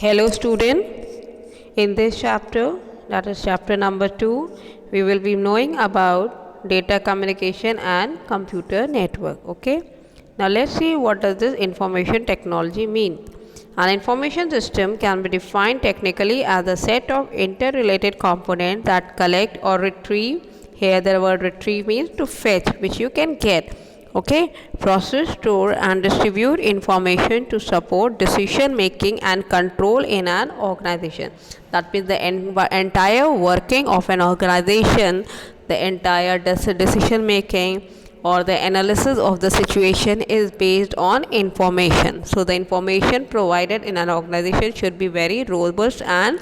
Hello student, in this chapter, that is chapter number 2, we will be knowing about data communication and computer network. Okay, now let's see what does this information technology mean. An information system can be defined technically as a set of interrelated components that collect or retrieve. Here the word retrieve means to fetch, which you can get. Okay, process, store and distribute information to support decision making and control in an organization. That means the entire working of an organization, the entire decision making or the analysis of the situation is based on information. So the information provided in an organization should be very robust and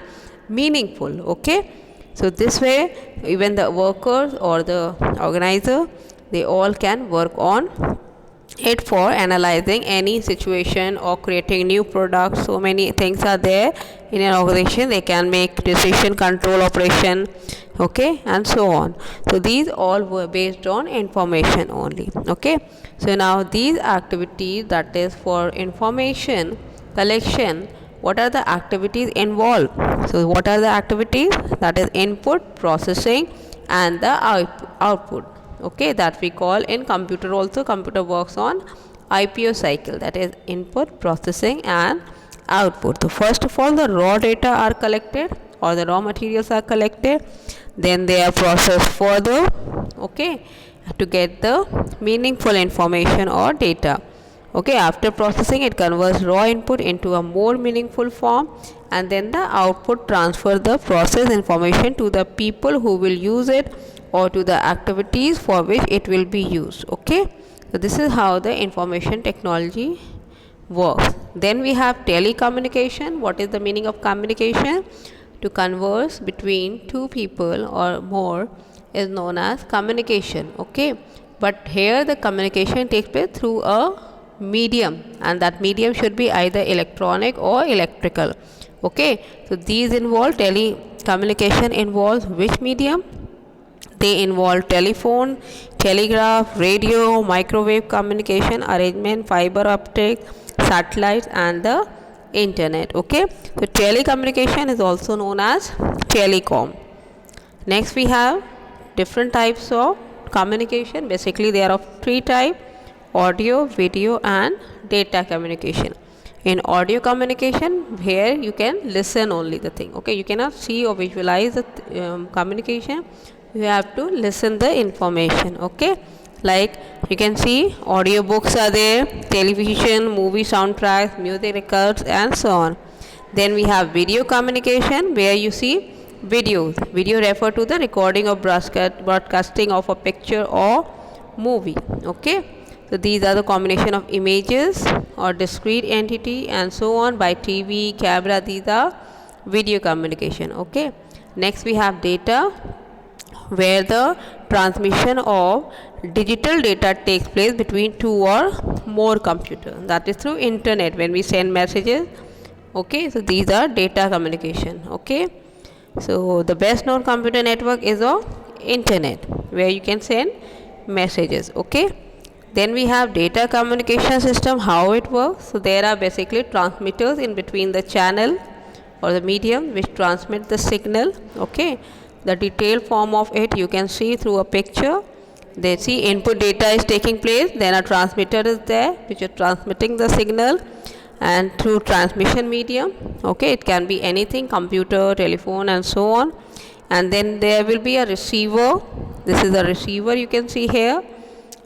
meaningful. Okay, so this way even the workers or the organizer, they all can work on it for analyzing any situation or creating new products. So many things are there in an organization. They can make decision control operation, okay, and so on. So these all were based on information only. Okay, so now these activities, that is for information collection, what are the activities involved? So what are the activities? That is input, processing and the output. Okay, that we call in computer also. Computer works on IPO cycle, that is input, processing and output. So first of all, the raw data are collected or the raw materials are collected, then they are processed further, okay, to get the meaningful information or data. Okay, after processing, it converts raw input into a more meaningful form, and then the output transfers the process information to the people who will use it or to the activities for which it will be used. Okay, so this is how the information technology works. Then we have telecommunication. What is the meaning of communication? To converse between two people or more is known as communication. Okay, but here the communication takes place through a medium, and that medium should be either electronic or electrical. Okay, so these involve telecommunication involves which medium? They involve telephone, telegraph, radio, microwave communication arrangement, fiber optic, satellites and the internet. Okay, so telecommunication is also known as telecom. Next we have different types of communication. Basically they are of three types: audio, video and data communication. In audio communication, here you can listen only the thing. Okay, you cannot see or visualize the communication. You have to listen the information. Okay, like you can see audio books are there, television, movie soundtracks, music records and so on. Then we have video communication, where you see videos. Video refer to the recording of broadcasting of a picture or movie. Okay, so these are the combination of images or discrete entity and so on by TV, camera. These are video communication. Okay, next we have data, where the transmission of digital data takes place between two or more computers, that is through internet when we send messages. Okay, so these are data communication. Okay, so the best known computer network is of internet, where you can send messages. Okay, then we have data communication system. How it works? So there are basically transmitters in between the channel or the medium which transmit the signal. Okay, the detailed form of it you can see through a picture. They see input data is taking place, then a transmitter is there which is transmitting the signal, and through transmission medium, okay, it can be anything, computer, telephone and so on. And then there will be a receiver. This is a receiver you can see here.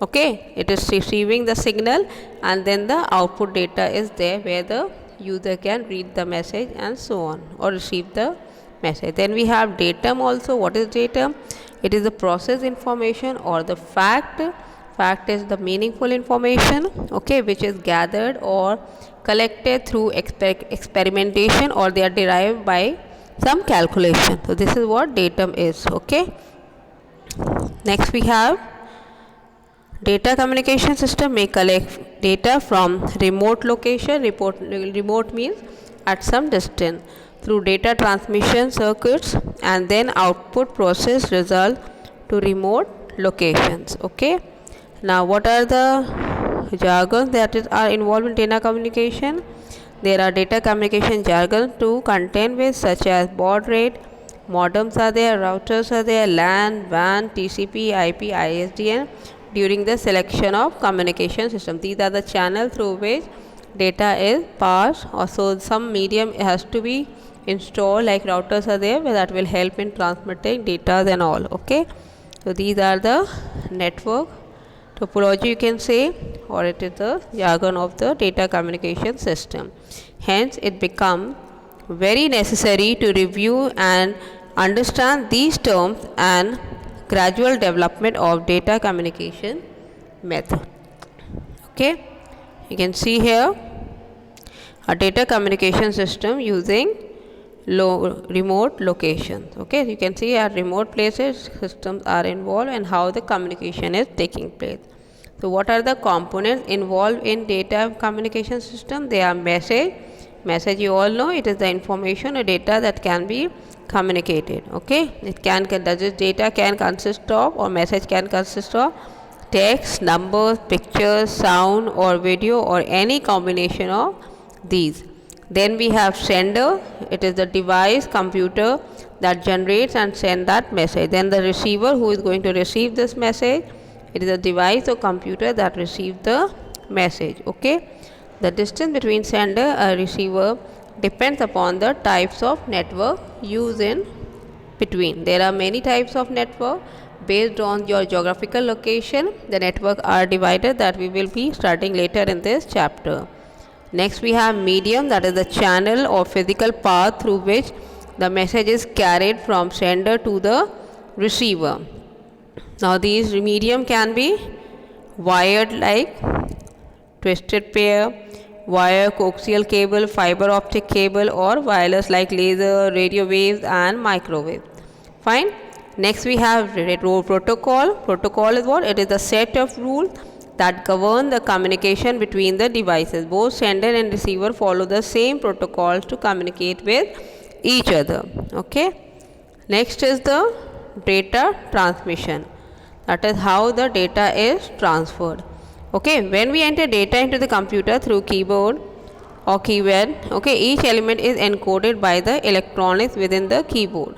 Okay, it is receiving the signal, and then the output data is there where the user can read the message and so on, or receive the message. Then we have datum also. What is datum? It is the process information or the fact. Fact is the meaningful information, okay, which is gathered or collected through experimentation, or they are derived by some calculation. So this is what datum is. Okay, next we have data communication system may collect data from remote location. Remote means at some distance, through data transmission circuits, and then output process result to remote locations. Okay, now what are the jargons that are involved in data communication? There are data communication jargon to contend with, such as baud rate, modems are there, routers are there, LAN, WAN, TCP, IP, ISDN during the selection of communication system. These are the channels through which data is passed. Also some medium has to be installed, like routers are there, that will help in transmitting data and all. Okay, so these are the network topology, you can say, or it is the jargon of the data communication system. Hence it becomes very necessary to review and understand these terms and gradual development of data communication method. Okay, you can see here a data communication system using remote locations. Okay, you can see at remote places systems are involved and how the communication is taking place. So what are the components involved in data communication system? They are message, you all know, it is the information or data that can be communicated. Okay, it can this data can consist of, or message can consist of, text, numbers, pictures, sound or video, or any combination of these. Then we have sender, it is the device, computer that generates and sends that message. Then the receiver, who is going to receive this message, it is a device or computer that receives the message. Okay, the distance between sender and receiver depends upon the types of network used in between. There are many types of network based on your geographical location. The network are divided, that we will be studying later in this chapter. Next we have medium, that is the channel or physical path through which the message is carried from sender to the receiver. Now these medium can be wired, like twisted pair, wire, coaxial cable, fiber optic cable, or wireless like laser, radio waves and microwave. Fine. Next we have protocol. Protocol is what? It is a set of rules that govern the communication between the devices. Both sender and receiver follow the same protocols to communicate with each other. Okay. Next is the data transmission. That is how the data is transferred. Okay, when we enter data into the computer through keyboard or keypad, okay, each element is encoded by the electronics within the keyboard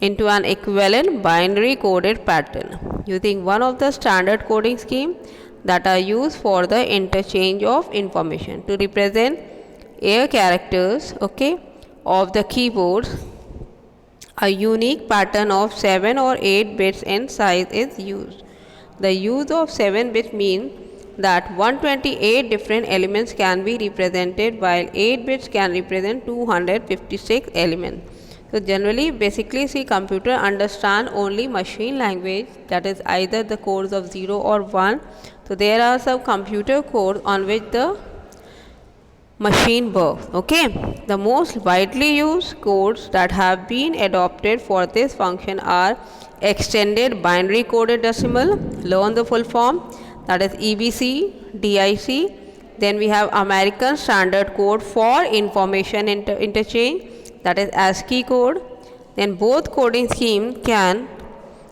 into an equivalent binary coded pattern using one of the standard coding schemes that are used for the interchange of information. To represent air characters, okay, of the keyboards, a unique pattern of 7 or 8 bits in size is used. The use of 7 bits means that 128 different elements can be represented, while 8 bits can represent 256 elements. So generally, basically, see, computer understand only machine language, that is either the codes of 0 or 1. So there are some computer codes on which the machine works. Okay, the most widely used codes that have been adopted for this function are extended binary coded decimal, learn the full form, that is EBC, DIC. Then we have American Standard Code for Information Interchange, that is ASCII code. Then both coding schemes can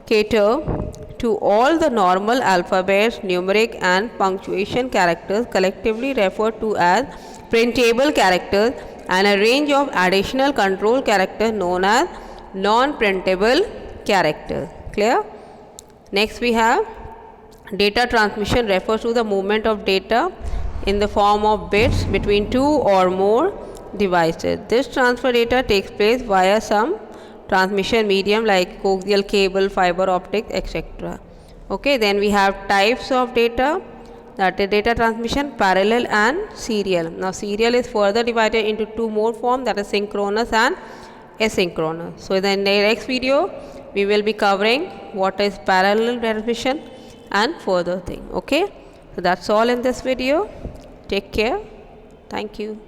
cater to all the normal alphabets, numeric and punctuation characters, collectively referred to as printable characters, and a range of additional control characters known as non-printable characters. Clear? Next we have data transmission, refers to the movement of data in the form of bits between two or more devices. This transfer data takes place via some transmission medium like coaxial cable, fiber optic, etc. Okay, then we have types of data, that is data transmission, parallel and serial. Now serial is further divided into two more forms, that is synchronous and asynchronous. So in the next video we will be covering what is parallel transmission and further thing. Okay, so that's all in this video. Take care. Thank you.